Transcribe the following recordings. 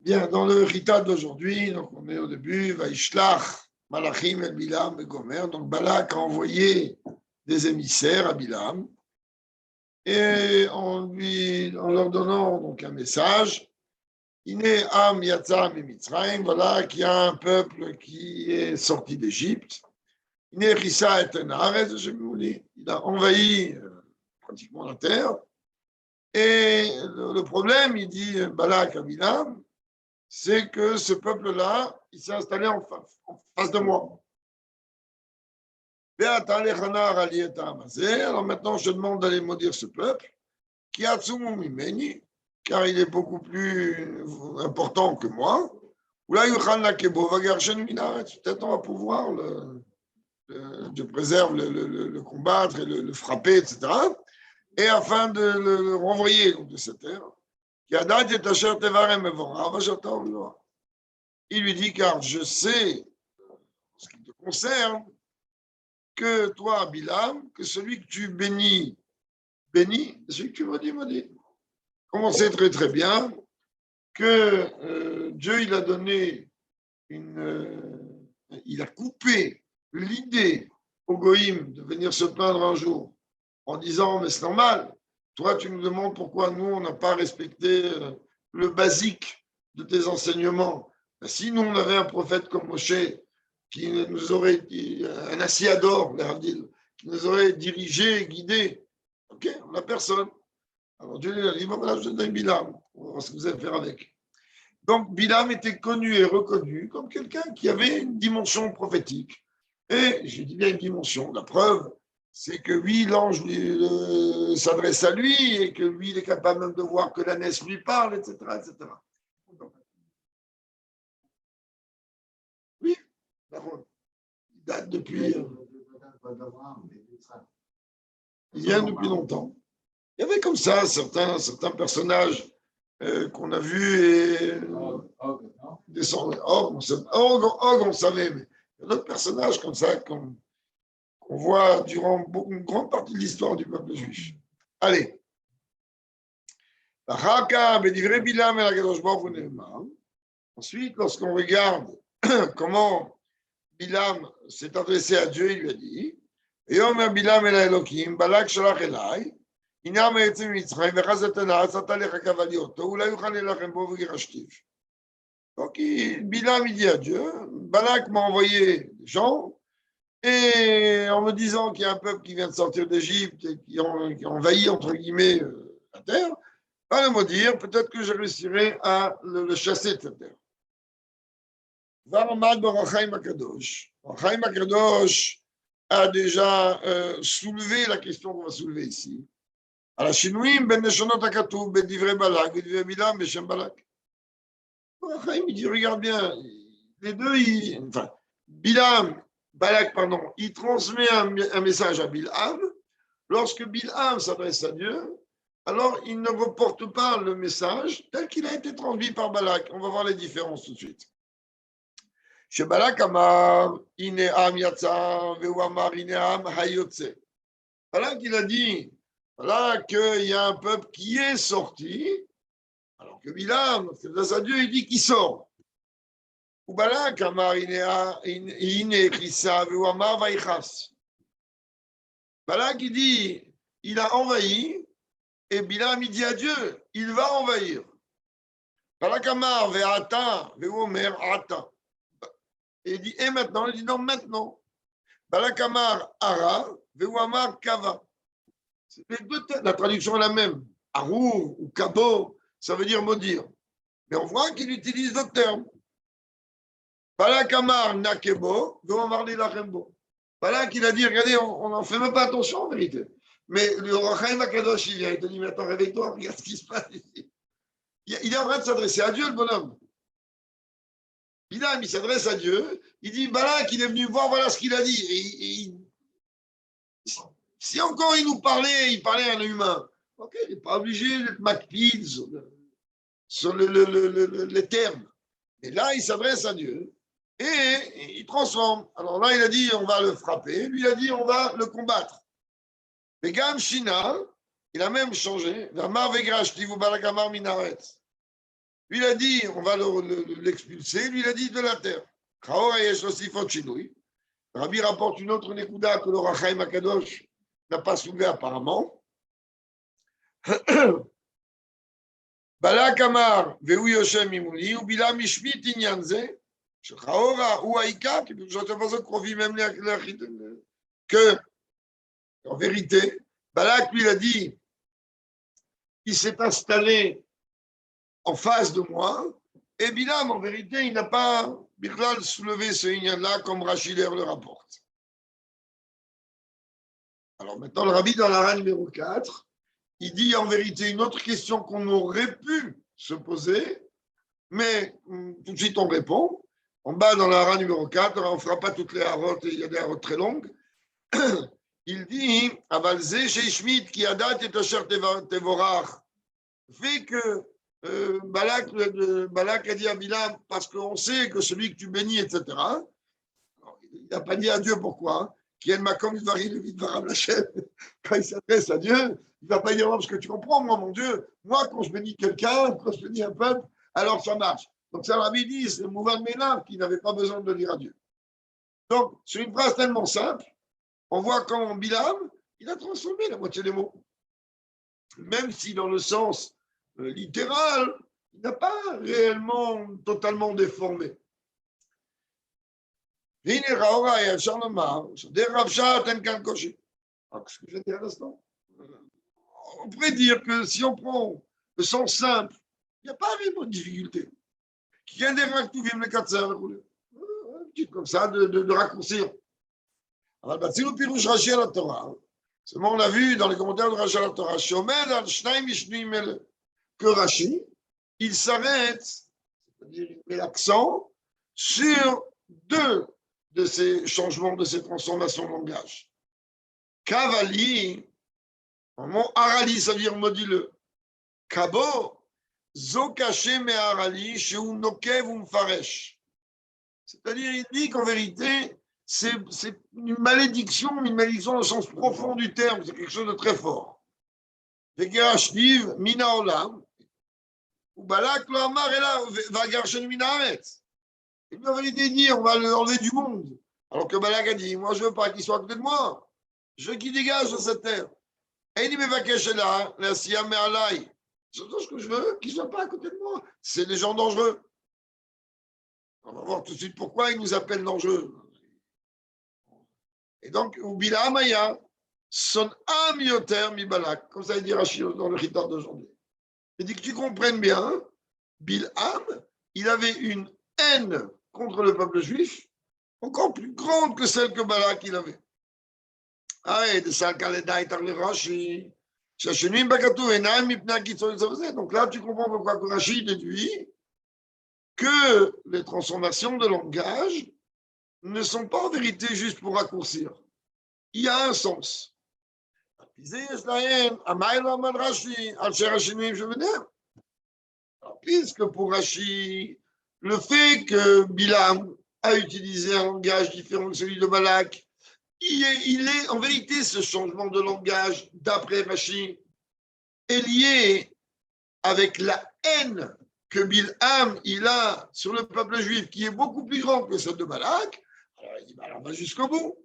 Bien, dans le Rita d'aujourd'hui, donc on est au début, Vaishlach, Malachim et Bilam et Gomer. Donc Balak a envoyé des émissaires à Bilam et en leur donnant donc un message. Iné Am Yatzam et Mitzrayim, voilà qu'il y a un peuple qui est sorti d'Égypte. Iné Rissa et Tenaret, il a envahi pratiquement la terre. Et le problème, il dit Balak à Bilam, c'est que ce peuple-là, il s'est installé en face de moi. Alors maintenant, je demande d'aller maudire ce peuple, qui a Mimeni, car il est beaucoup plus important que moi. Peut-être on va pouvoir je préserve le combattre et le frapper, etc. Et afin de le renvoyer de cette terre. Il lui dit, car je sais, ce qui te concerne, que toi, Bilam, que celui que tu bénis, celui que tu maudis. Comme on sait très très bien que Dieu, il a donné il a coupé l'idée au Goïm de venir se plaindre un jour en disant, mais c'est normal, toi tu nous demandes pourquoi nous on n'a pas respecté le basique de tes enseignements. Si nous on avait un prophète comme Moshe qui nous aurait, un Assiador, qui nous aurait dirigé, guidé, ok, on n'a personne. Alors Dieu lui a dit, voilà, je donne Bilam, on va voir ce que vous allez faire avec. Donc Bilam était connu et reconnu comme quelqu'un qui avait une dimension prophétique. Et je dis bien une dimension, la preuve, c'est que oui, l'ange s'adresse à lui et que lui, il est capable même de voir que l'ânesse lui parle, etc., etc. Oui, il date depuis... il vient depuis longtemps. Il y avait comme ça certains personnages qu'on a vus et descendre. Og, on savait, mais il y a d'autres personnages comme ça qu'on voit durant une grande partie de l'histoire du peuple juif. Allez. Ensuite, lorsqu'on regarde comment Bilam s'est adressé à Dieu, il lui a dit, Bilam el Elohim, Balak shalach elai, donc, Bilam, il dit à Dieu, Balak m'a envoyé des gens, et en me disant qu'il y a un peuple qui vient de sortir d'Égypte et qui envahit, entre guillemets, la terre, va le maudire, peut-être que je réussirai à le chasser de cette terre. Rachaim Akadosh a déjà soulevé la question qu'on va soulever ici. על השינויים בין לשונות הכתוב בדברי בלק ודברי בלעם בשם בלק. Chaim, il dit, regarde bien, les deux, Balak, il transmet un message à Bilham. Lorsque Bilham s'adresse à Dieu, alors il ne reporte pas le message tel qu'il a été transmis par Balak. On va voir les différences tout de suite. Chez Balak Amar, Ineam Yatsa, Veu Amar Ineam Hayotse. Balak, il a dit, voilà qu'il y a un peuple qui est sorti, alors que Bilam, grâce à Dieu, il dit qu'il sort. Ou Balak, Amar, Ine, Chissa, ou Amar, Vaïchas. Balak, il dit, il a envahi, et Bilam, il dit à Dieu, il va envahir. Balak, Amar, Ve'ata, Ve'omer, Ata. Et il dit, et maintenant, il dit, non, maintenant. Balak, Amar, Ara, Ve'omer, Kava. La traduction est la même. Arou ou Kabo, ça veut dire maudire. Mais on voit qu'il utilise d'autres termes. Balakamar Nakebo, Gomarli Lachembo. Voilà qu'il a dit, regardez, on n'en fait même pas attention en vérité. Mais le Rachaim Akadosh, il vient, il te dit, mais attends, réveille-toi, regarde ce qui se passe ici. Il est en train de s'adresser à Dieu, le bonhomme. Il s'adresse à Dieu, il dit, Balak, il est venu voir, voilà ce qu'il a dit. Si encore il nous parlait, il parlait à un humain, ok, il n'est pas obligé d'être macpide sur les termes. Et là, il s'adresse à Dieu et il transforme. Alors là, il a dit, on va le frapper. Lui, il a dit, on va le combattre. Mais Gam Shina, il a même changé. Lui, il a dit, on va l'expulser. Lui, il a dit de la terre. Rabbi rapporte une autre Nekuda que le Rachaim Akadosh n'a pas soulevé apparemment. Balak Amar, Vehu Yoshem Mimouli, ou Bilam Ishmit Inyanze, Shechaora, ou Aïka, qui peut chanter façon qu'on vit même que, en vérité, Balak lui a dit, il s'est installé en face de moi, et Bilam, en vérité, il n'a pas Bichlal soulevé ce Inyan-là comme Rachiler le rapporte. Alors maintenant, le Rabbi, dans la rang numéro 4, il dit en vérité une autre question qu'on aurait pu se poser, mais tout de suite on répond. En bas, dans la rang numéro 4, on ne fera pas toutes les harotes, il y a des harotes très longues. Il dit Avalze chez Shmit qui a date et Asher Tevorach fait que Balak a dit à Bilam parce qu'on sait que celui que tu bénis, etc. Il n'a pas dit à Dieu pourquoi. Qui est ma comme quand il s'adresse à Dieu, il ne va pas dire parce que tu comprends, moi, mon Dieu, moi, quand je bénis quelqu'un, quand je bénis un peuple, alors ça marche. Donc, ça m'avait dit, c'est le mouvement de Ménard qui n'avait pas besoin de le dire à Dieu. Donc, c'est une phrase tellement simple, on voit comment Bilam, il a transformé la moitié des mots. Même si, dans le sens littéral, il n'a pas réellement totalement déformé. והנה ראורה היה אפשר לומר שדרך רב שעת אין כאן קושי. Alors, ce que j'ai dit à l'instant. On pourrait dire que si on prend le sens simple, il n'y a pas vraiment de difficulté. Qui vient des ractouvim les 4 heures, un petit comme ça, de raccourcir. Alors, si nous pirouche Rashi à la Torah, seulement on a vu dans les commentaires de Rashi à la Torah, que Rashi, il s'arrête, c'est-à-dire il met l'accent sur 2 de ces changements, de ces transformations de langage. Kavali, en mot arali, ça veut dire moduleux. Kabo, zo caché me arali, chez nokev ou mfaresh. C'est-à-dire, il dit qu'en vérité, c'est une malédiction dans le sens profond du terme, c'est quelque chose de très fort. Vegerashtiv, mina olam, ou balak lo amar ela, vagershen mina aretz. Et puis en vérité, il dit, on va l'enlever du monde. Alors que Balak a dit, moi je ne veux pas qu'il soit à côté de moi. Je veux qu'il dégage de cette terre. Et il dit, mais va cacher là, la siam et alaï. C'est tout ce que je veux, qu'il ne soit pas à côté de moi. C'est des gens dangereux. On va voir tout de suite pourquoi il nous appelle dangereux. Et donc, Ubila Amaya, son âme yoter mi Balak, comme ça il dit Rashi dans le Chitar d'aujourd'hui. Il dit que tu comprennes bien, Bilham, il avait une haine contre le peuple juif, encore plus grande que celle que Balak il avait. Ah, et de ça, Rashi. Donc là, tu comprends pourquoi Rashi déduit que les transformations de langage ne sont pas en vérité juste pour raccourcir. Il y a un sens. Alors, puisque pour Rashi, le fait que Bilam a utilisé un langage différent de celui de Balak, il est en vérité ce changement de langage d'après Rashi est lié avec la haine que Bilham il a sur le peuple juif qui est beaucoup plus grand que celle de Balak. Alors il dit bah, alors va jusqu'au bout.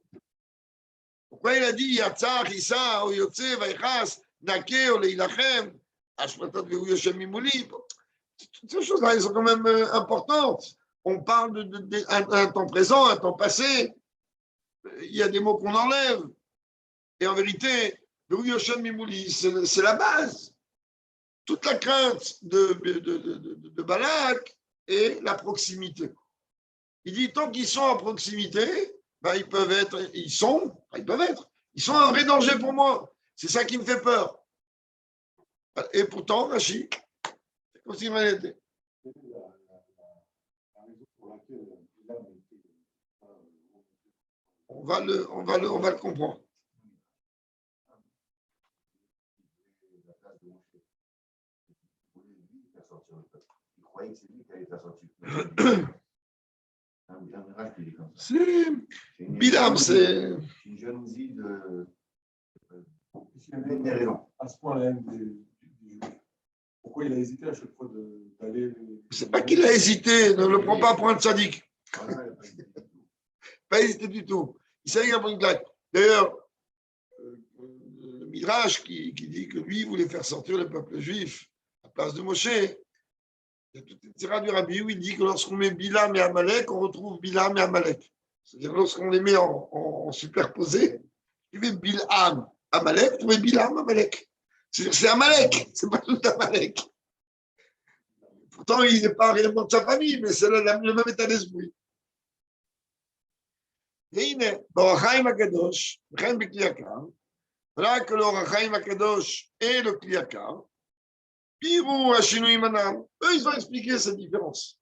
Pourquoi il a dit Yatzar, Issa, Oyotse, Vaïchas, Nake, Oleilachem, Ashmatat, Veuyoshem Mimouli. Toutes ces choses-là, elles sont quand même importantes. On parle d'un temps présent, un temps passé. Il y a des mots qu'on enlève. Et en vérité, Veuyoshem Mimouli, c'est la base. Toute la crainte de Balak est la proximité. Il dit tant qu'ils sont à proximité, ben, ils sont un vrai danger pour moi. C'est ça qui me fait peur. Et pourtant, Rachid, c'est comme s'il m'avait été. On va le comprendre. C'est Bilam, c'est une jalousie de S'il avait des raisons. À ce point, la haine du juif. Pourquoi il a hésité à chaque fois d'aller. C'est pas qu'il a hésité, ne le prends pas pour un tzaddik. Pas hésité du tout. Il savait qu'il a pris une claque. D'ailleurs, le Midrash qui dit que lui voulait faire sortir le peuple juif à la place de Moshe. Il y a toute une tirade du Rabbi où il dit que lorsqu'on met Bilam et Amalek, on retrouve Bilam et Amalek. C'est-à-dire lorsqu'on les met en superposé, tu mets Bilam, Amalek, tu mets Bilam, Amalek. C'est-à-dire c'est Amalek, c'est pas tout Amalek. Pourtant, il n'est pas réellement de sa famille, mais c'est le même état d'esprit. והנה, באור החיים הקדוש, וכן בכלי יקר, רק לאור החיים הקדוש et le כלי יקר, פירו השינויים הנ"ל. eux, ils ont expliqué cette différence.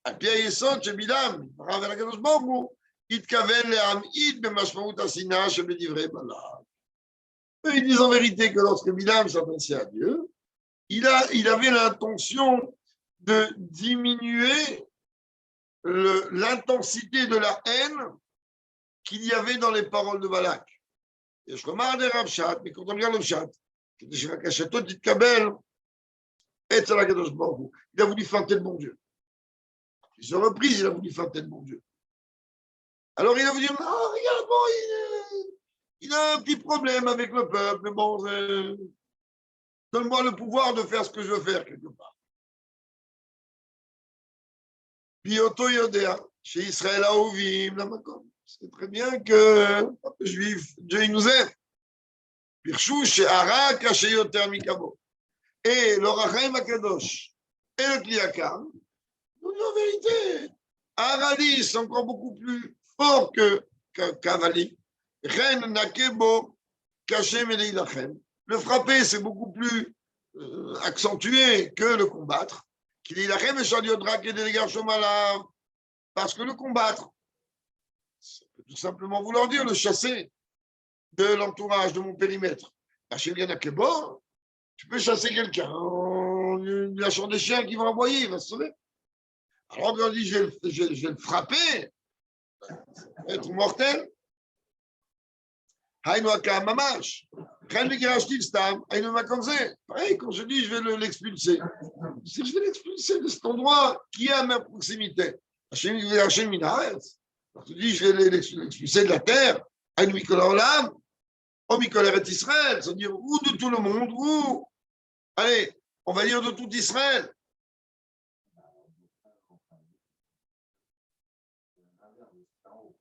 על פי היסוד שבלעם, ברא ולקדוש ברוך הוא, התכוון להמעיט במשמעות השנאה שבדברי בלק. Eux, ils disent en vérité que lorsque Bilam s'adressait à Dieu, il avait l'intention de diminuer l'intensité de la haine qu'il y avait dans les paroles de Balak. Et je remarque des Rav-Shat, mais quand on regarde le Shat, il a voulu feinter le bon Dieu. Plusieurs reprises, il a voulu feinter le bon Dieu. Alors il a voulu dire, non, regarde, bon, il a un petit problème avec le peuple, mais bon, donne-moi le pouvoir de faire ce que je veux faire quelque part. Puis Otto Yodea, chez Israël Aouvim, la Makom. C'est très bien que le peuple juif, Dieu il nous aime. Pirchou chez Arak, chez Yoter Mikabo. Et le Rachaim Akadosh et le Kliyakam, nous disons en vérité, Arali, c'est encore beaucoup plus fort qu'Avali. Ren Nakebo, Kachem et Leilachem. Le frapper, c'est beaucoup plus accentué que le combattre. Qu'il Leilachem et Shaliodrak et Delegar Shomala. Parce que le combattre, ça peut tout simplement vouloir dire le chasser de l'entourage de mon périmètre. Hachem Yanakebo, tu peux chasser quelqu'un en lui lâchant des chiens qui vont envoyer, il va se sauver. Alors quand on dit je vais le frapper, ça va être mortel. Haïno Aka Mamash. Pareil, quand je dis je vais l'expulser, c'est que je vais l'expulser de cet endroit qui est à ma proximité. Hachem Minaretz. Quand tu dis je vais l'expulser de la terre, Haïno Mikola Olam, O Mikola Eret Israël, c'est-à-dire ou de tout le monde, ou, allez, on va dire de tout Israël.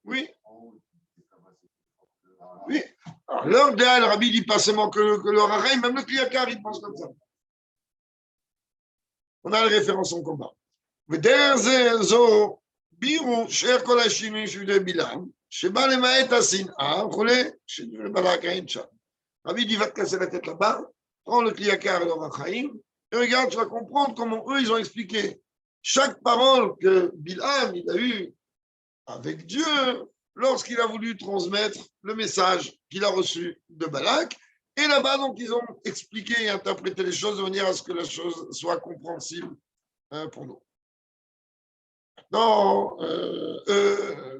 Oui. Oui. Alors, l'heure de le Rabbi dit pas seulement que le Rachaim, même le Kliyakar, il pense comme ça. On a la référence en combat. בירו שאר כל השינויים של בלעם, שבא למעט השנאה, וכולי, שבלק אין שם. רבי dit va te casser la tête là-bas, prends le Kliyakar et le Rachaim, et regarde, tu vas comprendre comment eux, ils ont expliqué chaque parole que Bilham, il a eue avec Dieu, lorsqu'il a voulu transmettre le message qu'il a reçu de Balak. Et là-bas, donc, ils ont expliqué et interprété les choses de manière à ce que la chose soit compréhensible pour nous. Dans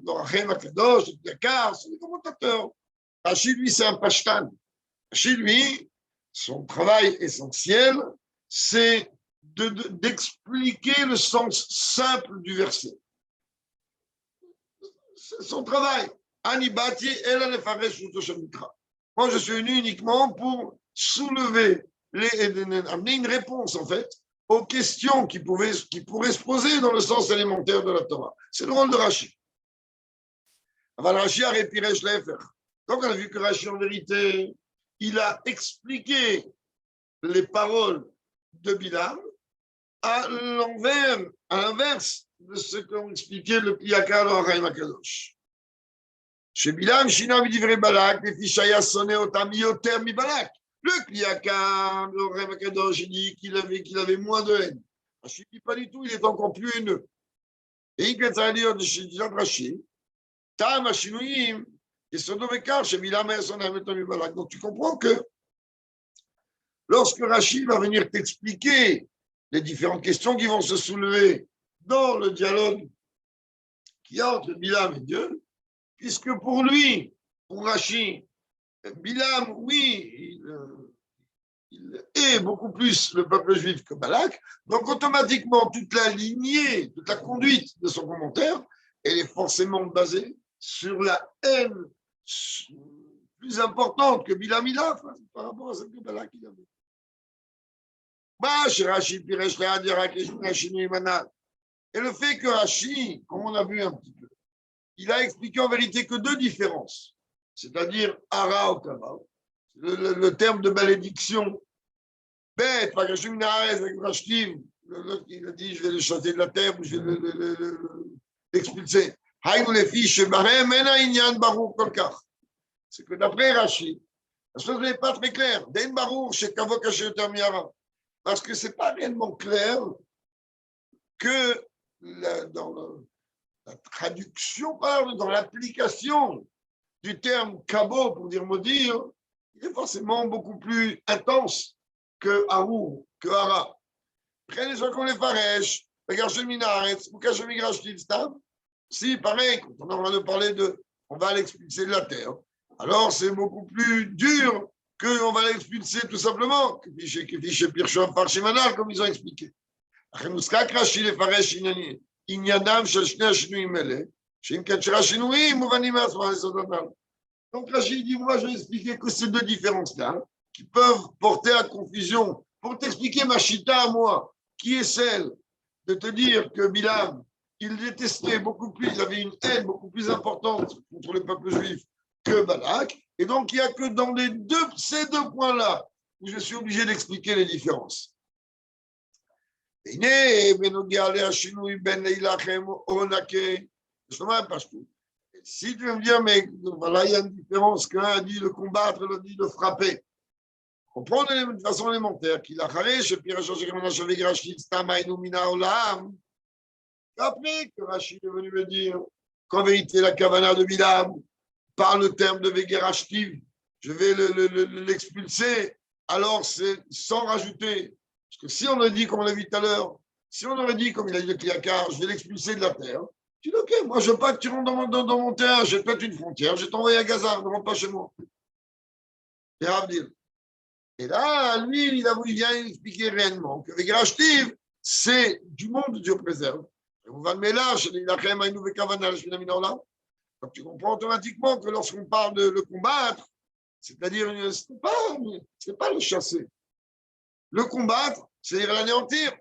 Rachem Akadosh, Dakar, c'est des commentateurs. Chez lui, c'est un pashtan. Chez lui, son travail essentiel, c'est d'expliquer le sens simple du verset. C'est son travail. Anibati, elle a Moi, je suis venu uniquement pour soulever, amener une réponse, en fait, aux questions qui pourraient se poser dans le sens élémentaire de la Torah. C'est le rôle de Rashi. Avant Rashi a répiré Schleifer. Donc, on a vu que Rashi, en vérité, il a expliqué les paroles de Bilam à l'inverse de ce qu'ont expliqué le Kliyakar et le Rachaim Akadosh. Chez Bilam, Shina Vidivre Balak, les Fishaya sonné otam yoter mi Balak. Le Kliyakar, le Rachaim Akadosh, il dit qu'il avait moins de haine. Rashi ne dit pas du tout, il est encore plus haineux. Et il va dire de chez Rashi, Tam Hashinuyim, et son domekar, chez Bilam et son yoter mi Balak. Donc tu comprends que lorsque Rashi va venir t'expliquer les différentes questions qui vont se soulever dans le dialogue qu'il y a entre Bilam et Dieu, puisque pour lui, pour Rashi, Bilam, oui, il est beaucoup plus le peuple juif que Balak, donc automatiquement, toute la lignée, toute la conduite de son commentaire, elle est forcément basée sur la haine plus importante que Bilam il a par rapport à celle que Balak il avait. Et le fait que Rashi, comme on a vu un petit peu, il a expliqué en vérité que deux différences, c'est-à-dire Ara ou Kama, le terme de malédiction. Bête, il a dit je vais le chasser de la terre ou je vais l'expulser. C'est que d'après Rashi, la chose n'est pas très claire. Parce que ce n'est pas réellement clair que dans la traduction, dans l'application du terme kabo pour dire maudire, il est forcément beaucoup plus intense que Arou, que Hara. Prenez ce qu'on les faresh, regarde Minaretz, ou cache Migrash Tilstam. Si, pareil, quand on est en train de parler de on va l'expulser de la terre, alors c'est beaucoup plus dur qu'on va l'expulser tout simplement, que Fiché Pirchov par Shimanal, comme ils ont expliqué. Achenouskak Rashi les faresh Inyadam Shashne Shinuim Mele, Shin Ketchera Shinuim, Mouvanimas, Vanesodonal. Donc Rashi dit moi je vais expliquer que ces deux différences-là, qui peuvent porter à confusion, pour t'expliquer ma chita à moi, qui est celle de te dire que Bilam, il détestait beaucoup plus, il avait une haine beaucoup plus importante contre le peuple juif que Balak, et donc il n'y a que dans ces deux points-là où je suis obligé d'expliquer les différences. Si tu veux me dire, mais voilà, il y a une différence, qu'un dit de combattre, l'autre dit de frapper. Comprendre de façon élémentaire qu'il a charé, chez Pierre Jean-Jacques Monachevig Rachid, Stamaïnou Mina Olam. Après que Rachid est venu me dire qu'en vérité, la Kavana de Bilam, par le terme de Vegerashtiv, je vais l'expulser, alors c'est sans rajouter. Parce que si on a dit, comme on l'a vu tout à l'heure, si on aurait dit, comme il a dit le Kliakar, je vais l'expulser de la terre, tu dis, ok, moi je veux pas que tu rentres dans mon terrain, j'ai peut-être une frontière, je vais t'envoyer à Gaza, ne rentre pas chez moi. C'est Abdil. Et là, lui, il vient expliquer réellement que Vegerashtiv, c'est du monde Dieu préserve. On va le mélanger, il a quand même un nouveau Kavana, donc tu comprends automatiquement que lorsqu'on parle de le combattre, c'est-à-dire, ce n'est pas le chasser. Le combattre, c'est-à-dire l'anéantir.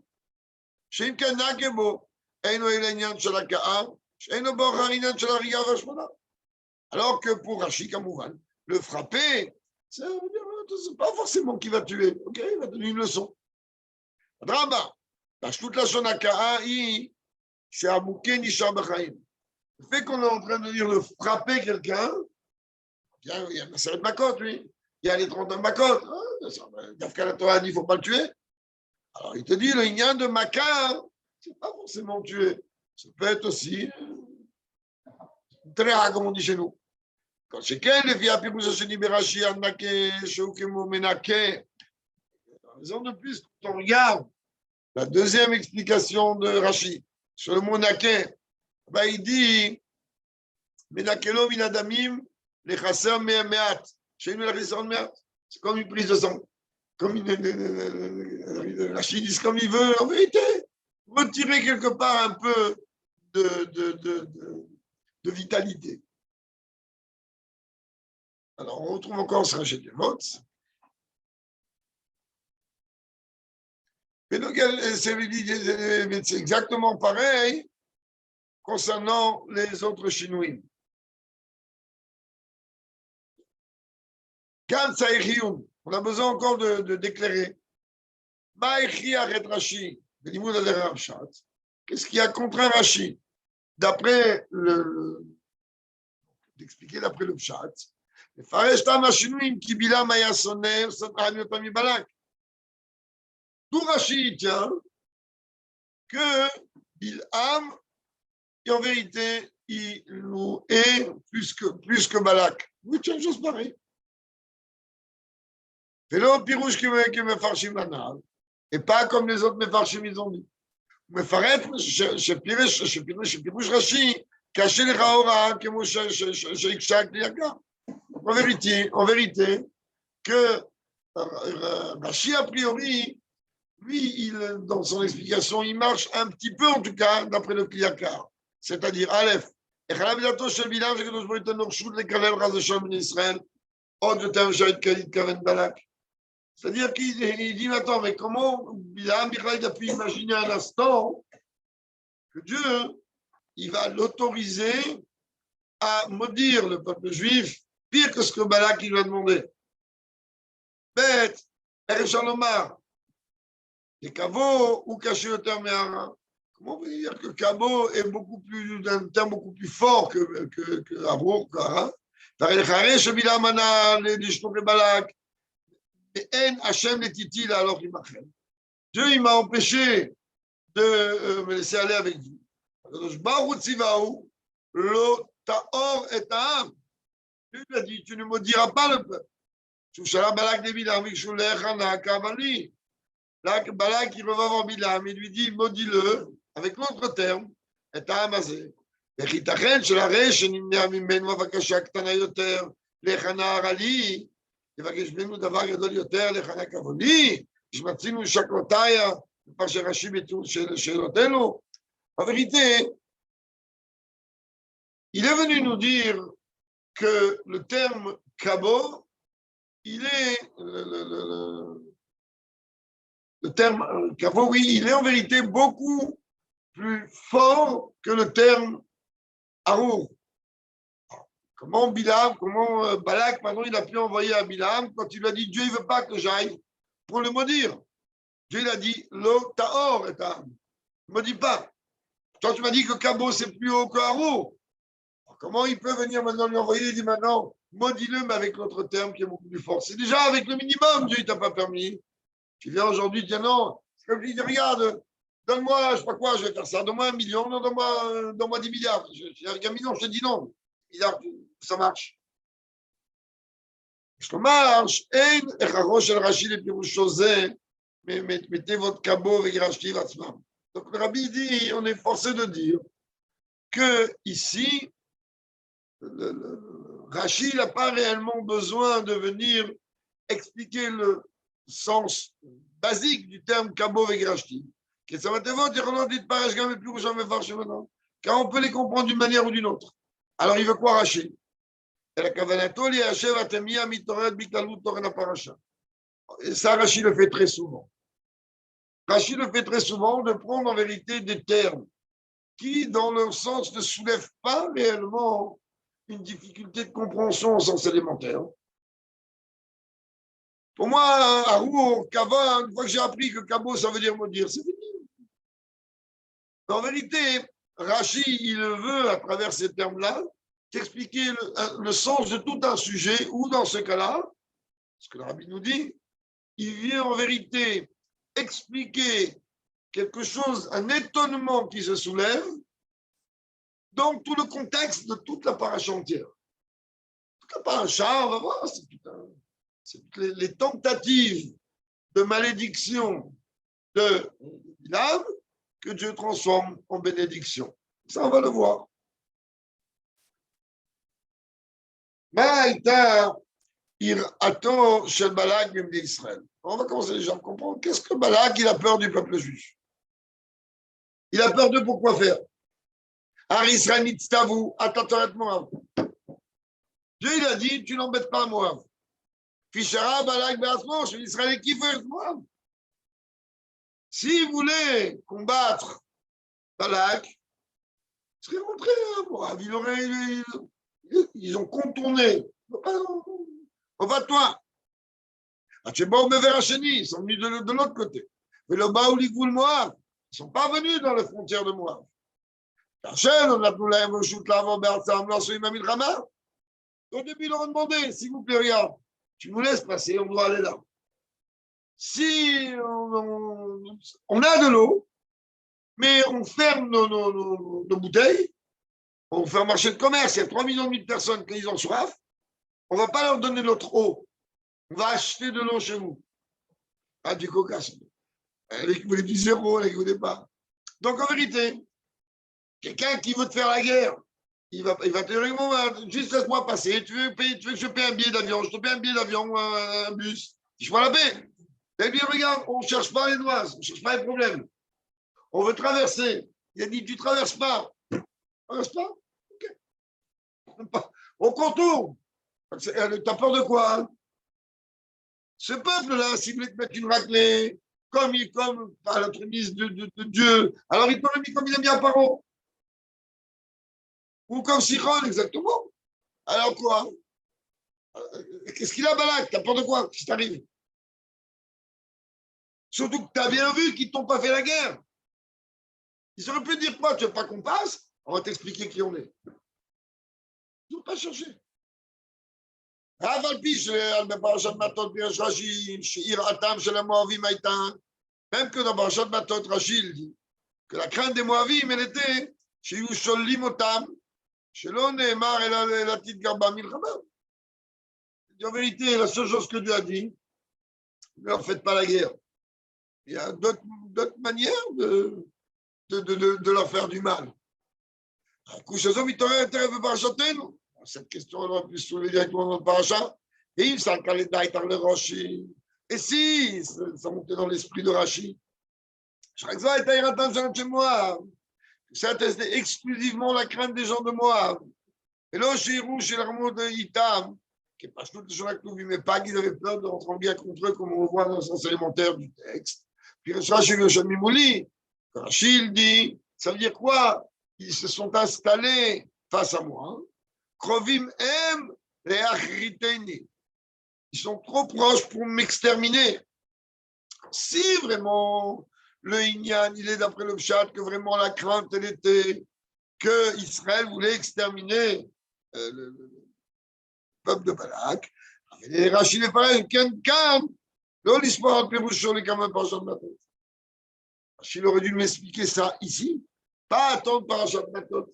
Alors que pour Rashi Kamouvan, le frapper, ça veut dire, c'est pas forcément qu'il va tuer. Ok, il va donner une leçon. Drama. Toute la Shonaka'a, chez Amouké Nishar Bachaim. Le fait qu'on est en train de dire de frapper quelqu'un, il y a une série de Makot, lui. Il y a les 31 Makot. Dafka la Torah dit il ne faut pas le tuer. Alors il te dit le Inyan de Maka, ce n'est pas forcément tuer. Ça peut être aussi très comme on dit chez nous. Quand c'est quel, les filles à Pirouza chez Libérachi, Annake, chez Okemo Menake. Raison de plus, quand on regarde la deuxième explication de Rashi sur le mot Nake, ben, il dit Menakelo minadamim les chasseurs me'at. Chez nous, la chasser me'at. C'est comme une prise de sang. Comme Rashi dit comme il veut, en vérité, retirer quelque part un peu de vitalité. Alors, on retrouve encore ce Rashi de vote. Mais donc, c'est exactement pareil concernant les autres Shinouim. Quand ça est on a besoin encore de d'éclairer. Qu'est-ce qui a contraint Rashi? D'après d'expliquer d'après le Pshat. Tout Rashi tient que Bilham, qui en vérité, il nous est plus que Balak. Oui, tu as une chose pareille. Vélo pirouche qui me farchim l'anal. Et pas comme les autres me farchim, ils ont dit. Me faret, chez pirouche Rashi, caché les raora, que moi, chez Ikshak, Liaka. En vérité, que Rashi, a priori, lui, dans son explication, il marche un petit peu, en tout cas, d'après le Kliyakar. C'est-à-dire, Aleph, c'est-à-dire qu'il dit, attends, mais comment Bilam a pu imaginer un instant que Dieu, il va l'autoriser à maudire le peuple juif pire que ce que Balak lui a demandé. Bête, Erechalomar, les caveaux ou cacher le terme Méhara. Comment on peut dire que Kabo est un terme beaucoup plus fort que Arour, que Hara? Dieu, il m'a empêché de me laisser aller avec vous. Dieu lui a dit, tu ne maudiras pas le peuple. Là, Balak, il revient voir Bilam, il lui dit, maudis-le, avec l'autre terme, et Amazé. וחיתכן שלהרי שנמנע ממנו בקשה קטנה יותר להכנה הרעלי, יבקש ממנו דבר גדול יותר להכנה כבודי, שמצינו שקלותיה, בפרשת רש"י שאלותינו. En vérité, il est venu nous dire que le terme kabo, il est le terme kabo, oui, il est en vérité beaucoup plus fort que le terme Arour. Comment Balak, pardon, il a pu envoyer à Bilam quand il lui a dit Dieu ne veut pas que j'aille pour le maudire. Dieu il a dit Lo Taor et Tam. Ne me dis pas. Toi, tu m'as dit que Kabo, c'est plus haut que Arour. Comment il peut venir maintenant lui envoyer? Il dit maintenant, maudis-le, mais avec l'autre terme qui est beaucoup plus fort. C'est déjà avec le minimum, Dieu ne t'a pas permis. Tu viens aujourd'hui, tu dis non. C'est comme je dis, regarde, donne-moi, je ne sais pas quoi, je vais faire ça. Donne-moi 1 million, non, donne-moi 10 milliards. Avec 1 million, je te dis non. Milliards, ça marche. Je te marche. Mettez votre cabot avec Rashi Vatzman. Donc le rabbi dit, on est forcé de dire que ici, Rashi n'a pas réellement besoin de venir expliquer le sens basique du terme Kabo Vegrashti. Car on peut les comprendre d'une manière ou d'une autre. Alors il veut quoi Rashi? Et ça, Rashi le fait très souvent. Rashi le fait très souvent de prendre en vérité des termes qui, dans leur sens, ne soulèvent pas réellement une difficulté de compréhension au sens élémentaire. Pour moi, Arour, Kava, une fois que j'ai appris que Kabo, ça veut dire maudire, c'est fini. En vérité, Rashi, il veut, à travers ces termes-là, t'expliquer le sens de tout un sujet, ou dans ce cas-là, ce que le rabbi nous dit, il vient en vérité expliquer quelque chose, un étonnement qui se soulève, dans tout le contexte de toute la paracha entière. Toute la paracha, on va voir, c'est toutes les tentatives de malédiction de Bilam que Dieu transforme en bénédiction. Ça, on va le voir. On va commencer déjà à comprendre qu'est-ce que Balak, il a peur du peuple juif. Il a peur de pourquoi faire. Dieu, il a dit, tu n'embêtes pas Moab. Fishara Balak Be'asmo, chez l'Israël qui fait Moab. S'il voulait combattre Balak, il serait rentré à Moab. Ils ont contourné. On va toi. Ils sont venus de l'autre côté. Mais le Baouli Moab, ils ne sont pas venus dans les frontières de Moab. Au début, ils leur ont demandé, s'il vous plaît, regarde, tu nous laisses passer, on doit aller là. Si on a de l'eau, mais on ferme nos bouteilles, on fait un marché de commerce, il y a 3,5 millions de personnes qui ont soif, on ne va pas leur donner notre eau, on va acheter de l'eau chez vous. Ah, du coca, qui voulait du zéro, qui ne voulait pas. Donc en vérité, quelqu'un qui veut te faire la guerre, il va te dire, juste laisse-moi passer, tu veux que je paye un billet d'avion, je te paye un billet d'avion, un bus, je vois la paix. Il dit, regarde, on ne cherche pas les noises, on ne cherche pas les problèmes. On veut traverser. Il a dit, tu ne traverses pas. Tu ne traverses pas? Ok. On contourne. T'as peur de quoi, hein? Ce peuple-là, s'il voulait te mettre une raclée, comme à l'entremise de Dieu, alors il t'aurait mis comme il aime bien Paro. Ou comme Sichon, exactement. Alors quoi? Qu'est-ce qu'il a, Balak? T'as peur de quoi? Qu'est-ce qui t'arrive? Surtout que tu as bien vu qu'ils ne t'ont pas fait la guerre. Ils auraient pu dire quoi? Tu veux pas qu'on passe? On va t'expliquer qui on est. Ils n'ont pas cherché. Même que dans Parashat Matot, Rachid dit que la crainte des Moavim, elle était chez Yusholim Otam, chez l'Onémar et la petite Garba Milchama. En vérité, la seule chose que Dieu a dit, ne leur faites pas la guerre. Il y a d'autres manières de leur faire du mal. Cette question, on aurait pu se soulever directement dans le parachat. Et il s'en calait dans le Rashi. Et si, ça montait dans l'esprit de Rashi. C'était exclusivement la crainte des gens de Moab. Et là, chez l'armée de Itam, qui n'est pas tout les gens qui mais pas qu'ils avaient peur de rentrer en guerre contre eux, comme on le voit dans le sens élémentaire du texte. Puis Rashi le Shamimouli, Rashi dit, ça veut dire quoi? Ils se sont installés face à moi. Krovim em leachriteni. Ils sont trop proches pour m'exterminer. Si vraiment le Inyan, il est d'après le Pshat, que vraiment la crainte, elle était que Israël voulait exterminer le peuple de Balak. Et Rachid est pareil, Ken, l'histoire de Pérouchon, les Kaman Parashat Matot. Rachid aurait dû m'expliquer ça ici, pas attendre Parashat Matot.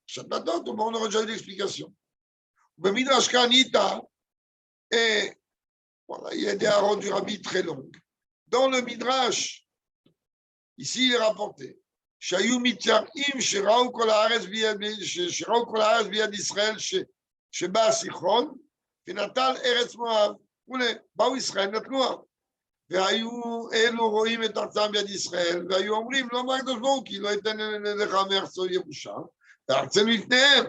Parashat Matot, on aurait déjà eu l'explication. Le Midrash Kanita, et voilà, il y a des haros du Rabbi très longues. Dans le Midrash, ici il est rapporté, Shayu Mityarim, Sheraou Kol Haaretz Biad Israël, Sheba Sichon, Finatal Eretz Moab. באו ישראל נתנו, והיו אלו רואים את ארצם ביד ישראל, והיו אומרים, לא אמר הקדוש ברוך הוא, כי לא ייתן לך מארצו ירושה, וארצנו לפניהם,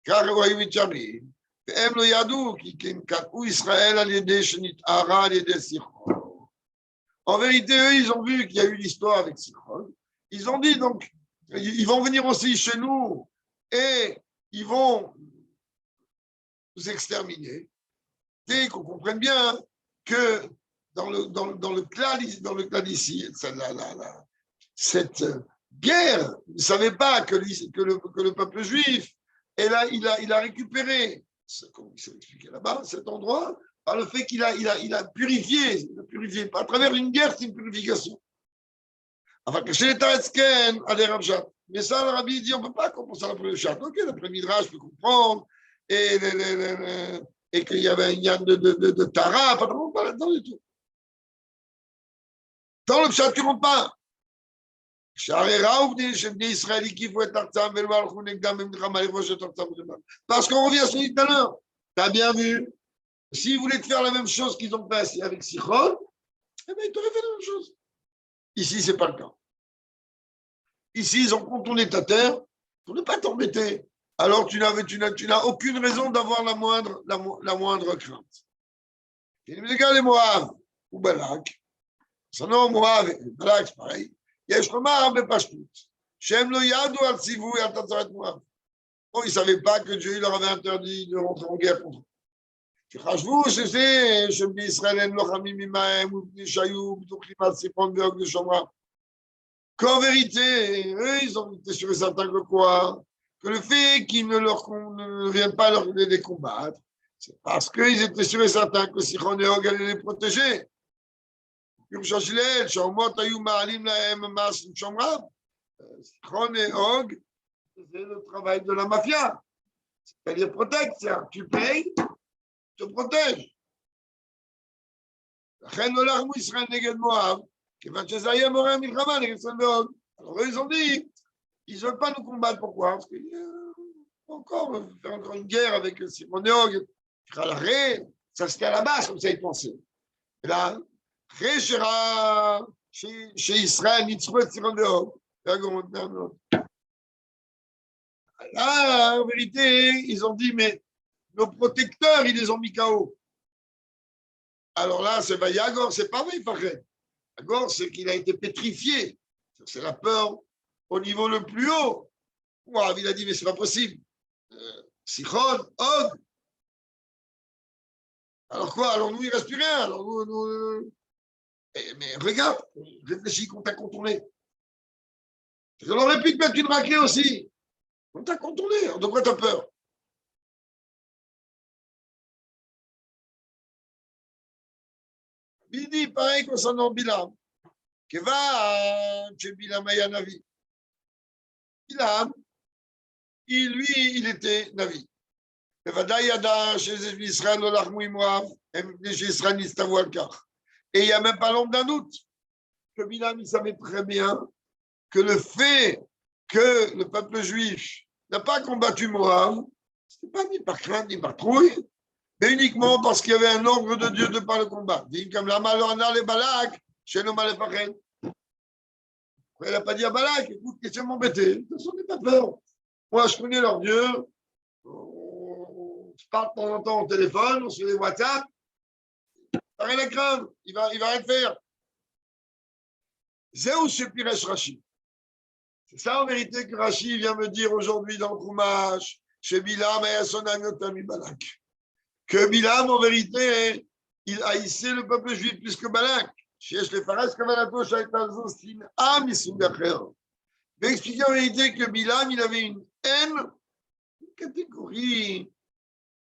ככה היו מתשרים, והם לא ידעו, כי קטעו ישראל על ידי שנתערה על ידי סיחון. En vérité, eux, ils ont vu qu'il y a eu l'histoire avec Sichon. Ils ont dit, donc, ils vont venir aussi chez nous et ils vont nous exterminer. Et qu'on comprenne bien que dans le clan d'ici, cette guerre, il ne savait pas que le peuple juif, et là, il a récupéré, comme il s'est expliqué là-bas, cet endroit, par le fait qu'il a purifié, à travers une guerre, c'est une purification. Enfin, que chez les Taretzken, à des Rabjat. Mais ça, le Rabbi dit, on ne peut pas commencer à le chat. Ok, d'après le Midrash, je peux comprendre, et qu'il y avait un yann de Tara, pas là-dedans du tout. Dans le chat, tu ne rentres pas. Parce qu'on revient sur lui tout à l'heure. Tu as bien vu. S'ils voulaient te faire la même chose qu'ils ont fait avec Sichon, eh bien, ils t'auraient fait la même chose. Ici, ce n'est pas le cas. Ici, ils ont contourné ta terre pour ne pas t'embêter. Alors, tu n'as aucune raison d'avoir la moindre crainte. Les Moab ou Balak, son nom Moab et Balak, c'est pareil. יש לומר בפשטות, שהם לא ידעו על ציווי על תוצרת מואב. Ils ne savaient pas que Dieu leur avait interdit de rentrer en guerre contre eux. שחשבו שזה שבני ישראל הם לוחמים עמהם ובני שהיו בטוחים על סיחון ואוג ושומרה. Qu'en vérité, eux, ils ont été sûrs et certains que quoi? Que le fait qu'ils ne viennent pas les combattre, c'est parce qu'ils étaient sûrs et certains que Sichon et Og allaient les protéger. Sichon et Og, c'est le travail de la mafia. C'est-à-dire protection. Tu payes, tu te protèges. Alors eux, ils ont dit, ils ne veulent pas nous combattre. Pourquoi? Parce qu'il encore faire encore une guerre avec Simon Og, ça c'était à la base, comme ça ils pensaient. Et là, chez Israël, là, en vérité, ils ont dit, mais nos protecteurs, ils les ont mis KO. Alors là, c'est Vayagor, c'est pas vrai, pareil. Vayagor, c'est qu'il a été pétrifié. C'est la peur au niveau le plus haut. Wow, il a dit, mais c'est pas possible. Sichon, Og. Alors quoi? Alors nous, il ne reste plus rien. Alors mais regarde, réfléchis qu'on t'a contourné. On aurait pu te mettre une raclée aussi. On t'a contourné. De quoi t'as peur? Il dit pareil concernant Bilam. Que va chez Bilam Navi. Bilam, il était Navi. בוודאי ידע שזה בישראל לא לחמו עם מואב, מפני שישראל נסתוו על כך. Et il n'y a même pas l'ombre d'un doute que Bilam, il savait très bien que le fait que le peuple juif n'a pas combattu Moab, ce n'était pas ni par crainte ni par trouille, mais uniquement parce qu'il y avait un ordre de Dieu de ne pas le combattre. Dit comme la malheur les Balak, chez nos malefachem. Il n'a pas dit à Balak, écoute, question m'embêter. De toute façon, n'aie pas peur. Moi, je connais leur Dieu. On se parle de temps en temps au téléphone, on se fait des WhatsApp. T'as rien à craindre, il va rien faire. Zéou Shepiresh Rashi. C'est ça en vérité que Rashi vient me dire aujourd'hui dans le Chumash, chez Bilam et Sonanotami Balak. Que Bilam, en vérité, il haïssait le peuple juif plus que Balak. Chez les Fares, Kavanato, Shaitazo, Sin, Am, Isoudacher. Il expliquer en vérité que Bilam, il avait une haine, une catégorie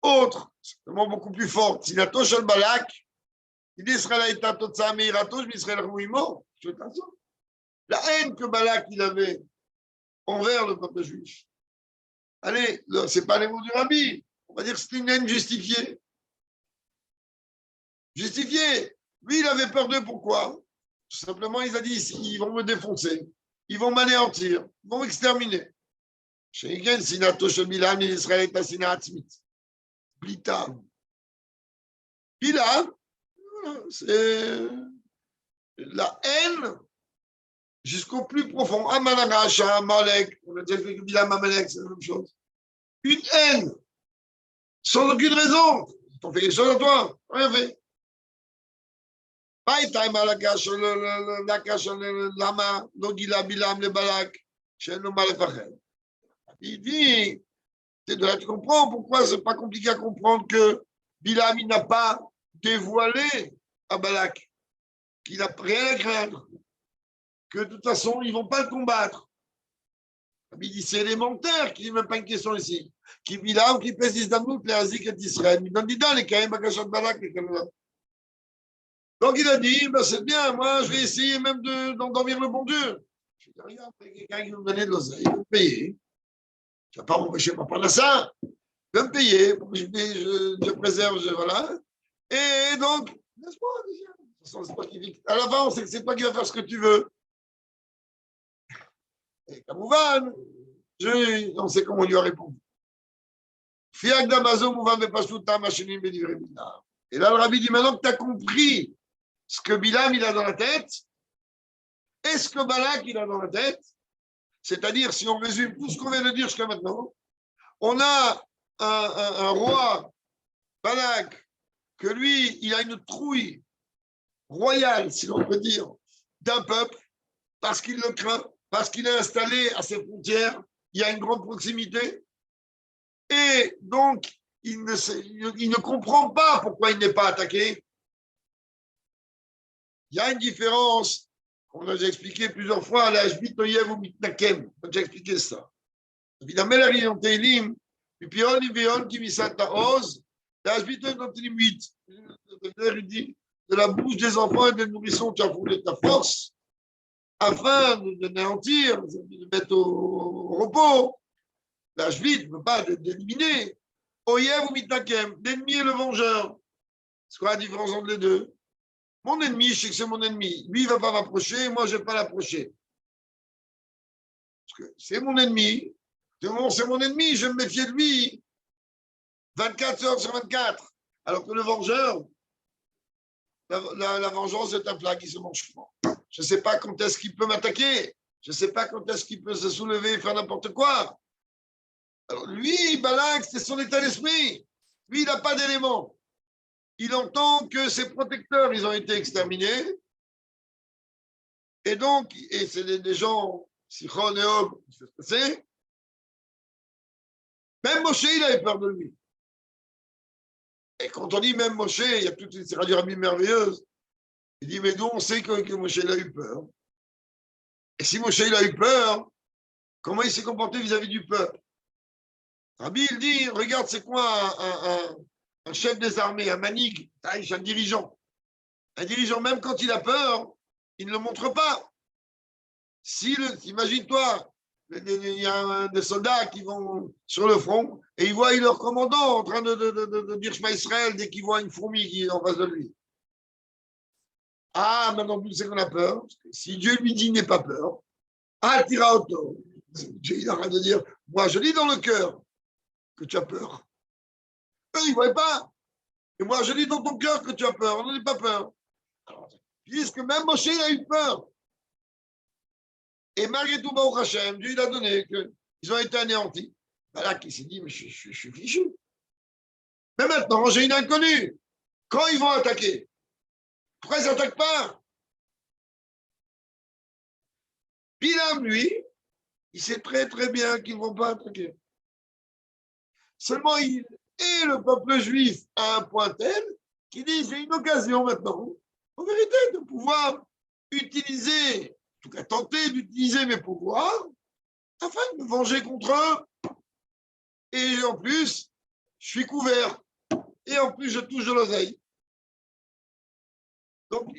autre, certainement beaucoup plus forte. Sinato Shal Balak, il dit Israël a Totsa Meirato, Israël Rouimo. La haine que Balak il avait envers le peuple juif. Allez, ce n'est pas les mots du Rabbi. On va dire que c'est une haine justifiée. Justifiée. Lui, il avait peur d'eux. Pourquoi? Tout simplement, il a dit ils vont me défoncer. Ils vont m'anéantir. Ils vont m'exterminer. Shegen, Sinato Shel Bilam, Israël est Asina Atzmit. Blita. Bilam, c'est la haine jusqu'au plus profond. Amalaracha, Amalek, on a déjà fait que Bilam Amalek, c'est la même chose. Une haine, sans aucune raison. T'en fais quelque chose à toi, rien fait. Païtaï Malakash, le Lama, Nogila Bilam, le Balak, chez nous Malefachem. Il dit, tu comprends pourquoi c'est pas compliqué à comprendre que Bilam, il n'a pas dévoilé à Balak, qu'il n'a rien à craindre, que de toute façon, ils ne vont pas le combattre. Il dit, c'est élémentaire, qu'il n'y a même pas une question ici. Qui Bilam, qui pèse les Damout, les Azik et Israël. Il donne des dents, les Kaïm, Bakashat Balak, les Kalala. Donc il a dit, ben, c'est bien, moi je vais essayer même d'endormir le bon Dieu. Je dis, regarde, quelqu'un qui veut me donner de l'oseille, il veut me payer. Je ne vais pas m'empêcher de prendre ça. Il veut me payer, pour que je préserve, voilà. Et donc, laisse-moi, à la fin, on sait que c'est toi qui vas faire ce que tu veux. Et Kamouvan, on sait comment on lui a répondu. Fiak d'Amazon, Mouvan ne pas tout machinim bélivré Bilam. Et là, le rabbi dit maintenant que tu as compris ce que Bilam il a dans la tête, et ce que Balak il a dans la tête, c'est-à-dire, si on résume tout ce qu'on vient de dire jusqu'à maintenant, on a un roi, Balak, que lui, il a une trouille royale, si l'on peut dire, d'un peuple, parce qu'il le craint, parce qu'il est installé à ses frontières, il y a une grande proximité, et donc, il ne comprend pas pourquoi il n'est pas attaqué. Il y a une différence, on a déjà expliqué plusieurs fois, à l'âge bitoyev ou mitnakem, on a déjà expliqué ça. Évidemment, la réunion Teilim, puis Pion, Iveon, qui misata oz, l'âge bitoyev dans Teilim 8, de la bouche des enfants et des nourrissons, tu as foulé ta force, afin de néantir, de mettre au repos. L'âge vide ne veut pas d'éliminer. Oyev ou mitnakem, l'ennemi et le vengeur. C'est quoi la différence entre les deux? Mon ennemi, je sais que c'est mon ennemi. Lui, il ne va pas m'approcher, moi, je ne vais pas l'approcher. Parce que c'est mon ennemi. C'est mon ennemi, je vais me méfier de lui 24 heures sur 24. Alors que le vengeur, la vengeance est un plat qui se mange pas. Je ne sais pas quand est-ce qu'il peut m'attaquer. Je ne sais pas quand est-ce qu'il peut se soulever et faire n'importe quoi. Alors lui, Balak, c'est son état d'esprit. Lui, il n'a pas d'éléments. Il entend que ses protecteurs, ils ont été exterminés. Et donc, et c'est des gens, Sichon et Og, qui se passaient. Même Moshe, il avait peur de lui. Et quand on dit même Moshe, il y a toute une série de rabbis merveilleuses. Il dit, mais nous, on sait que Moshe, il a eu peur. Et si Moshe, il a eu peur, comment il s'est comporté vis-à-vis du peuple? Rabbi, il dit, regarde, c'est quoi un chef des armées, un manig, un dirigeant. Un dirigeant, même quand il a peur, il ne le montre pas. Imagine-toi, il y a des soldats qui vont sur le front et ils voient leur commandant en train de dire Shema Israël dès qu'ils voient une fourmi qui est en face de lui. Ah, maintenant, tu sais qu'on a peur. Si Dieu lui dit n'aie pas peur, ah, tira auto. Dieu, il arrête de dire, moi, je dis dans le cœur que tu as peur. Eux, ils ne voient pas. Et moi, je dis dans ton cœur que tu as peur. On n'a pas peur. Puisque même Moshe, il a eu peur. Et malgré tout, Baruch Hashem, Dieu, il a donné qu'ils ont été anéantis. Voilà qui s'est dit, mais je suis fichu. Mais maintenant, j'ai une inconnue. Quand ils vont attaquer, pourquoi ils n'attaquent pas? Bilam, lui, il sait très très bien qu'ils ne vont pas attaquer. Seulement, il et le peuple juif à un point tel qu'il dit, j'ai une occasion maintenant, en vérité, de pouvoir utiliser, en tout cas tenter d'utiliser mes pouvoirs afin de me venger contre eux. Et en plus, je suis couvert. Et en plus, je touche de l'oseille. Donc,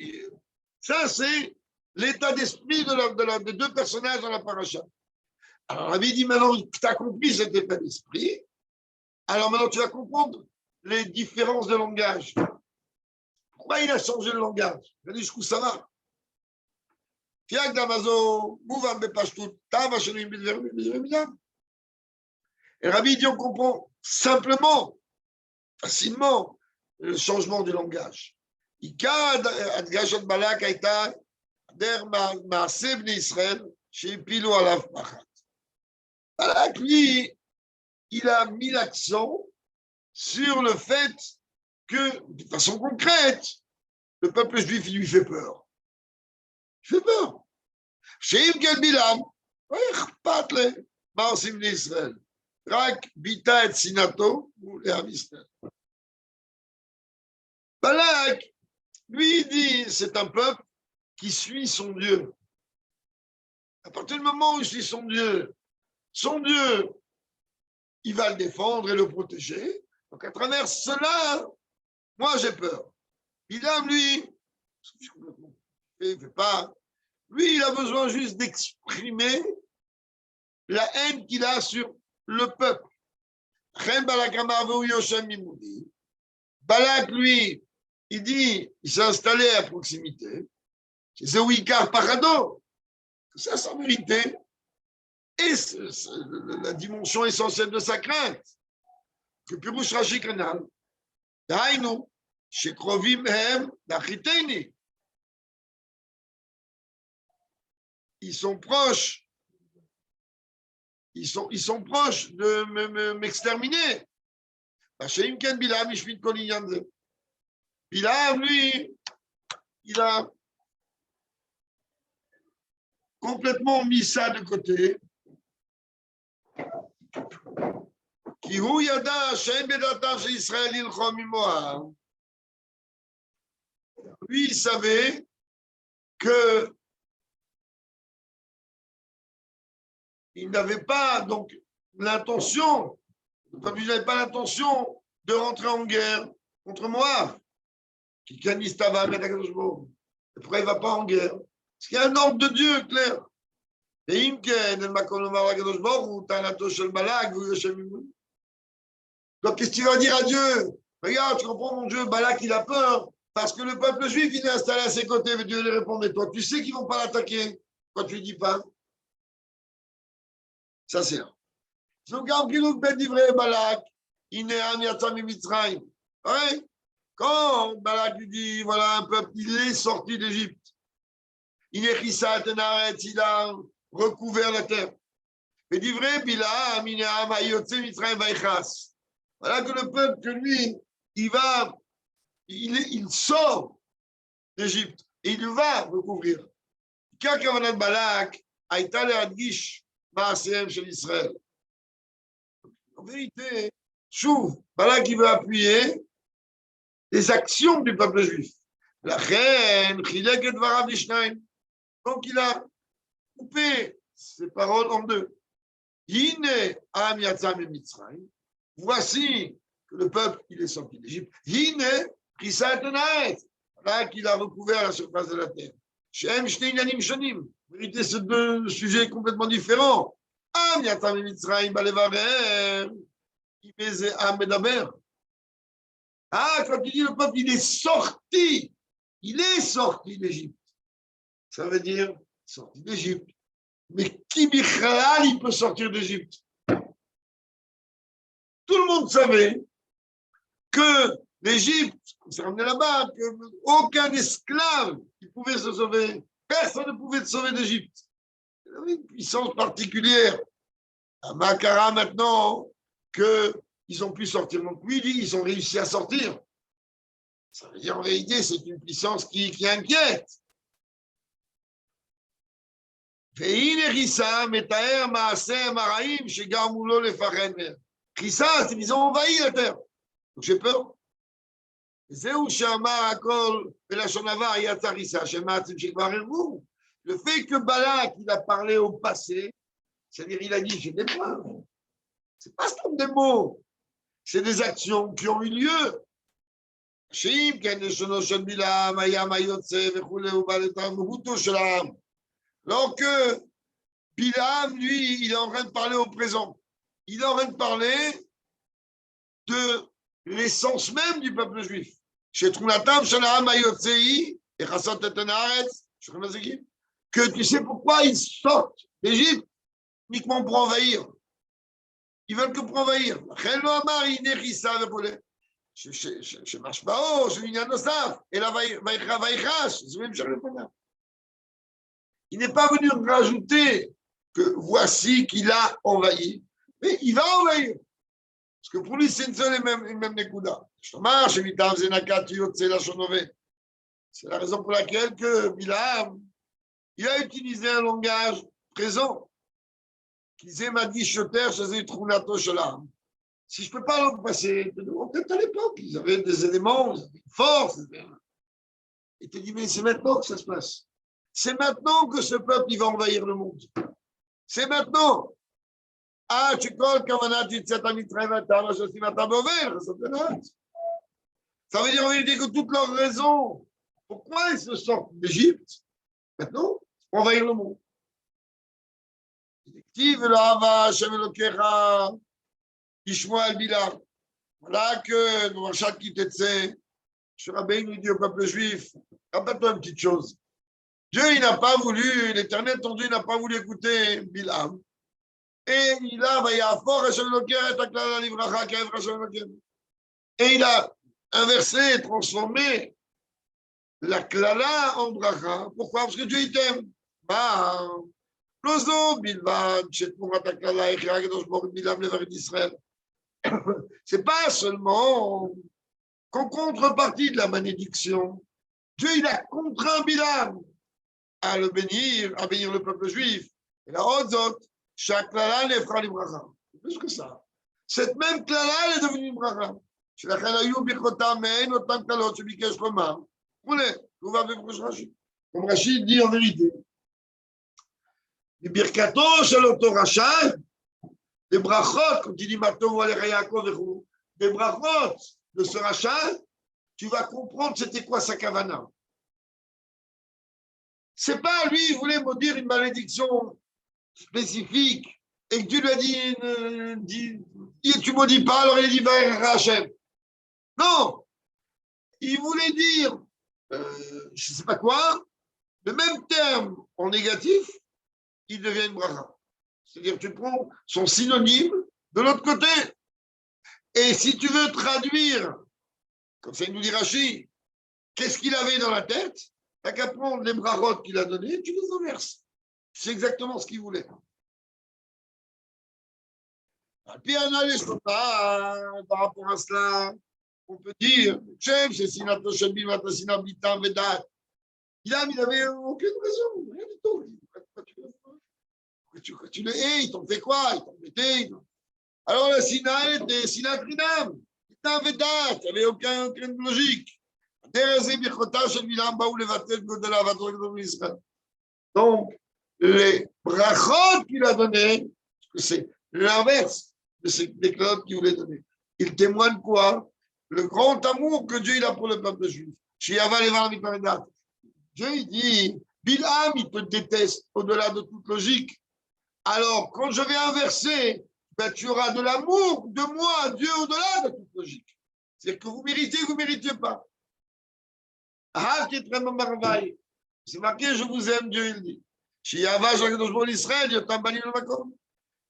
ça, c'est l'état d'esprit des deux personnages dans la paracha. Alors, Rabbi dit maintenant que tu as compris cet état d'esprit, alors maintenant tu vas comprendre les différences de langage. Pourquoi il a changé le langage? Il a dit, jusqu'où ça va? Et Rabbi dit, on comprend simplement, facilement, le changement du langage. Balak, lui, il a mis l'accent sur le fait que, de façon concrète, le peuple juif, il lui fait peur. Il fait peur. Sheim ken Bilam, אכפת להם מה עושים לישראל. רק ביטא את שנאתו לעם ישראל. Balak, lui, il dit, c'est un peuple qui suit son Dieu. À partir du moment où il suit son Dieu, il va le défendre et le protéger. Donc, à travers cela, moi, j'ai peur. Bilam, lui, il ne fait pas. Lui, il a besoin juste d'exprimer la haine qu'il a sur le peuple. Balak, lui, il dit, il s'est installé à proximité. C'est Zéouikar Parado. Ça, sa vérité. Et la dimension essentielle de sa crainte. Que Pirouche Rashi Kanal. Daïnou, chez Krovim Hem, Dachiteni. Ils sont proches. Ils sont proches de m'exterminer. Bilam, lui, il a complètement mis ça de côté. Lui, il savait que il n'avait pas donc l'intention, comme il n'avait pas l'intention de rentrer en guerre contre Moab. Pourquoi il ne va pas en guerre? Parce qu'il y a un ordre de Dieu, clair. Donc, qu'est-ce que tu vas dire à Dieu? Regarde, tu comprends, mon Dieu, Balak, il a peur, parce que le peuple juif, il est installé à ses côtés, mais Dieu lui répond, mais toi, tu sais qu'ils ne vont pas l'attaquer. Pourquoi tu ne dis pas? Ça, c'est un. Zogam Kiluk Ben Divrei Balak, Ineam Yatzam Mitzrayim. Ouais. Quand Balak lui dit, voilà un peuple, il est sorti d'Égypte. Il est Chissa Tenaret, il a recouvert la terre. Mais Divrei Bilam, Ineam Ayotze Mitzrayim Vaichas. Voilà que le peuple, que lui, il sort d'Égypte et il va recouvrir. Kakavanat Balak, Aïta le Adgish, Maaseem chez Israël. En vérité, Chouv, Balak qui veut appuyer les actions du peuple juif. La reine, Chilek et Dvarav Lishnaim. Donc il a coupé ses paroles en deux. Hine Am Yatzam et Mitzrayim. Voici que le peuple, il est sorti d'Égypte. Hine Chissa Tenaret. Voilà qu'il a recouvert la surface de la terre. Shem Shnei Yanim Shonim. En vérité, c'est deux sujets complètement différents. Am Yatzam et Mitzrayim Balevarer. Ibeze Am Medaber. Ah, quand il dit le peuple, il est sorti d'Égypte. Ça veut dire sorti d'Égypte. Mais qui Bichral, il peut sortir d'Égypte? Tout le monde savait que l'Égypte, on s'est ramené là-bas, qu'aucun esclave qui pouvait se sauver, personne ne pouvait se sauver d'Égypte. Il avait une puissance particulière. À Makara, maintenant, qu'ils ont pu sortir. Donc, lui, dit, ils ont réussi à sortir. Ça veut dire, en réalité, c'est une puissance qui inquiète. Rissa, c'est qu'ils ont envahi la terre. Donc, j'ai peur. Le fait que Balak, il a parlé au passé, c'est-à-dire il a dit, j'ai des preuves. C'est pas seulement des mots, c'est des actions qui ont eu lieu. Alors que Bilam, lui, il est en train de parler au présent. Il est en train de parler de l'essence même du peuple juif. Chez Trunatam, Shalaam Ayotzei, et Chassat Etenaretz, que tu sais pourquoi ils sortent d'Égypte uniquement pour envahir. Ils veulent que pour envahir. Chez Mashbao, chez Inyanosaf, et la Vaïchash, il n'est pas venu rajouter que voici qu'il a envahi, mais il va envahir. Parce que pour lui, c'est une seule et même Nekuda. C'est la raison pour laquelle que Bilam, il a utilisé un langage présent. Qu'il disait, m'a dit, si je ne peux pas le passer, peut-être à l'époque, ils avaient des éléments, ils avaient une force. Il te dit, mais c'est maintenant que ça se passe. C'est maintenant que ce peuple, il va envahir le monde. C'est maintenant. Ah, tu colles comme ça veut dire en vérité que toutes leurs raisons, pourquoi ils se sortent d'Égypte, maintenant, pour envahir le monde. Voilà que dans chaque qui te sait, Rabbeinu nous dit au peuple juif, rappelle-toi une petite chose. Dieu, il n'a pas voulu, l'Éternel, ton Dieu, n'a pas voulu écouter Bilam. Et il a inversé, transformé la klala en bracha. Pourquoi? Parce que Dieu, il t'aime. C'est pas seulement qu'en contrepartie de la malédiction, Dieu, il a contraint Bilam à le bénir, à bénir le peuple juif. Et la Hodzot, chaque klala les fera bracha. C'est plus que ça. Cette même klala, elle est devenue une bracha. Comme Rachid dit en vérité. Les birkato shel oto rasha, les brachot, quand il dit Matov Alech Yaakov, les brachot de ce rachat, tu vas comprendre c'était quoi sa kavana. C'est pas lui, il voulait maudire une malédiction spécifique et que Dieu lui a dit tu maudis pas, alors il a dit va Hachem. Non, il voulait dire je sais pas quoi, le même terme en négatif, il devient une bracha. C'est-à-dire tu prends son synonyme de l'autre côté. Et si tu veux traduire, comme ça il nous dit Rashi, qu'est-ce qu'il avait dans la tête, tu n'as qu'à prendre les brachot qu'il a donnés, tu les inverses. C'est exactement ce qu'il voulait. Puis par rapport à cela, on peut dire, chef, c'est Sinato Shabim, Matasina Bitam, Vedat. Il n'avait aucune raison, rien du tout. Pourquoi tu le hais, il t'en fait quoi? Il t'en mettait. Alors la Sina était Sina Trinam. Bitam, Vedat, il n'y avait aucune logique. Donc, les brachot qu'il a donnés, c'est l'inverse de ces déclarations qu'il voulait donner. Il témoigne quoi? Le grand amour que Dieu il a pour le peuple juif. Dieu il dit, Bilham, il te déteste au-delà de toute logique. Alors, quand je vais inverser, ben, tu auras de l'amour de moi, Dieu, au-delà de toute logique. C'est que vous méritez, vous ne méritez pas. Ah, qui est très marvaille. C'est marqué, je vous aime, Dieu il dit. Israël,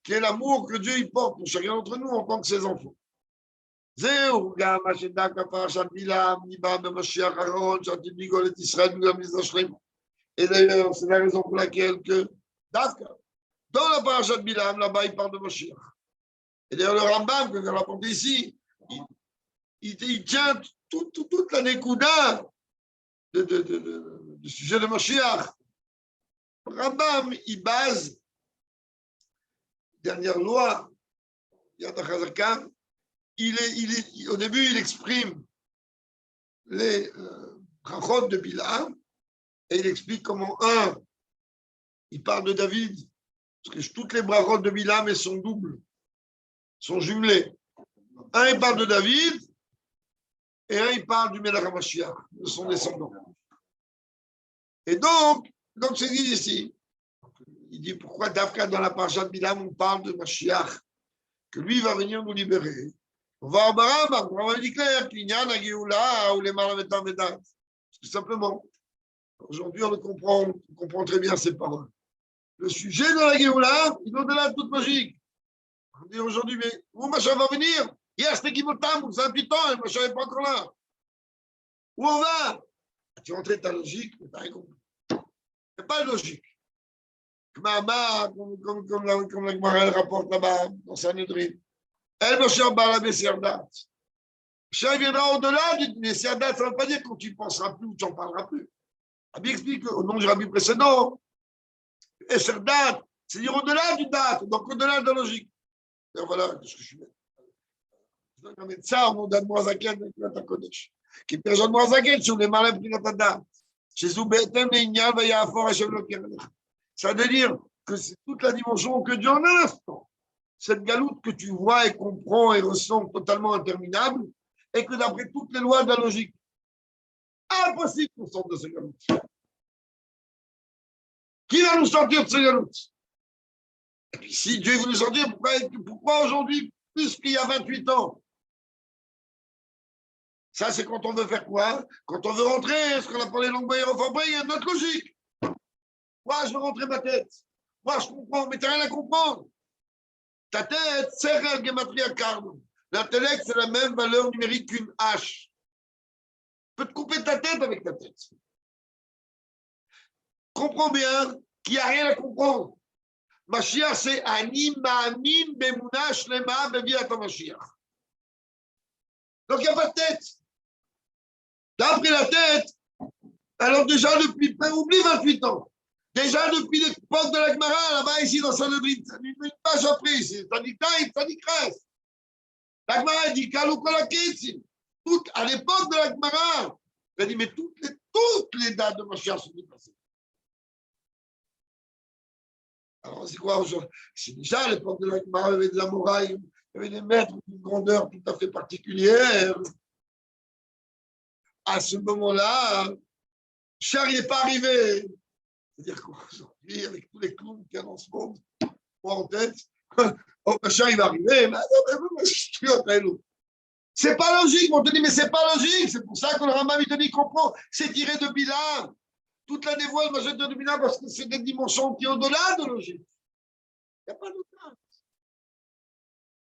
qui est l'amour que Dieu il porte pour chacun d'entre nous en tant que ses enfants. Et d'ailleurs, c'est la raison pour laquelle que dans la parasha de Bilam, là-bas, il parle de Mashiach. Et d'ailleurs, le Rambam, que j'ai rapporté ici, il tient toute la Nekuda du sujet de Mashiach. Le Rambam, il base, dernière loi, Yad HaChazaka, au début, il exprime les brachot de Bilam et il explique comment, il parle de David, parce que toutes les brachot de Bilam, elles sont doubles, sont jumelées. Un, il parle de David et un, il parle du Melech HaMashiach, de son descendant. Et donc c'est dit ici, il dit pourquoi Dafka dans la parasha de Bilam, on parle de Mashiach, que lui va venir nous libérer. On va en Barama, on va dire clair qu'il y a la Géoula ou les Malavetam. Tout simplement. Aujourd'hui, on comprend très bien ces paroles. Le sujet de la Géoula, il est au-delà de toute logique. On dit aujourd'hui, mais où Mashiach va venir? Hier, c'était Kimotam, c'est un petit temps, et Mashiach n'est pas encore là. Où on va? Tu rentres ta logique, mais tu n'as rien compris. Il n'y a pas de logique. Comme la Gemara rapporte là-bas, dans Sanhedrin. El Mashiach Bala Besserdat. Mashiach viendra au-delà du Besserdat, ça ne veut pas dire quand tu ne penseras plus ou tu n'en parleras plus. Rabbi explique au nom du Rabbi précédent, Besserdat, c'est-à-dire au-delà du date, donc au-delà de la logique. Et voilà ce que je suis là. Je dois mettre ça au nom d'Admoazaken et de Kodesh. Qui perd Admoazaken sur les malins pris dans ta date. Ça veut dire que c'est toute la dimension que Dieu en a l'instant. Cette galoute que tu vois et comprends et ressens totalement interminable, et que d'après toutes les lois de la logique, impossible qu'on sorte de ce galoute. Qui va nous sortir de ce galoute? Et puis si Dieu veut nous sortir, pourquoi aujourd'hui plus qu'il y a 28 ans? Ça, c'est quand on veut faire quoi? Quand on veut rentrer, ce qu'on appelle les langues baïrophobiques, il y a notre logique. Moi, je veux rentrer ma tête. Moi, je comprends, mais tu n'as rien à comprendre. Ta tête, c'est un gematria carno. L'intellect, c'est la même valeur numérique qu'une H. Tu peux te couper ta tête avec ta tête. Comprends bien qu'il n'y a rien à comprendre. Mashiach, c'est Anim Ma'amim Bemuna Shlema Beviat Mashiach. Donc, il n'y a pas de tête. D'après la tête, alors déjà depuis, oublie 28 ans, déjà depuis l'époque de la Gemara, là-bas ici dans Sanhedrin, une page après ici, ça dit Kres. La Gemara dit Kalukolakitzim. À l'époque de la Gemara, elle dit mais toutes les dates de Mashiach sont dépassées. Alors c'est quoi aujourd'hui? C'est déjà à l'époque de la Gemara, il y avait de la moraille, il y avait des maîtres d'une grandeur tout à fait particulière. À ce moment-là, Cher n'est pas arrivé. C'est-à-dire qu'aujourd'hui, avec tous les clowns qu'il y a dans ce monde, moi en tête, Cher il va arriver, mais c'est pas logique, on te dit, mais c'est pas logique. C'est pour ça que le Rambam il te dit, comprend, c'est tiré de Bilam. Toute la dévoile majoritaire de Bilam, parce que c'est des dimensions qui sont au-delà de logique. Il n'y a pas d'autre.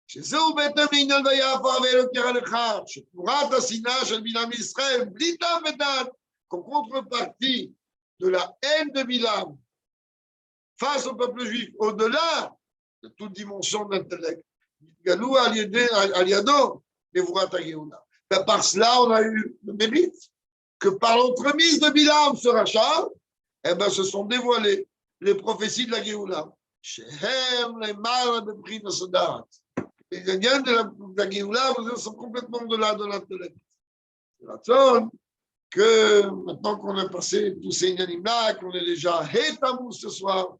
שזהו בית המינון ויעפר ואלוקי לך, שתמורת השנאה של בלעם ישראל, בלי טעם ודעת, qu'en contrepartie de la haine de Bilam face au peuple juif, au-delà de toute dimension d'intellect, Galou Aliado, Nevurat Agéoula. Par cela, on a eu le mérite que par l'entremise de Bilam, ce rachat, eh ben, se sont dévoilées les prophéties de la Géoula. Shehem, les mal de prix de Sodat. Les gagnants de la Géoula sont complètement au-delà de l'intellect. C'est la zone que maintenant qu'on a passé tous ces inanimes-là, qu'on est déjà hétamou ce soir,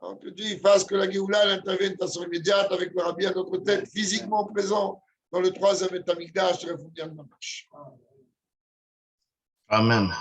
alors que Dieu fasse que la Géoula intervienne de façon immédiate avec le rabbi à notre tête, physiquement présent dans le troisième état Mikdash, de la marche. Amen.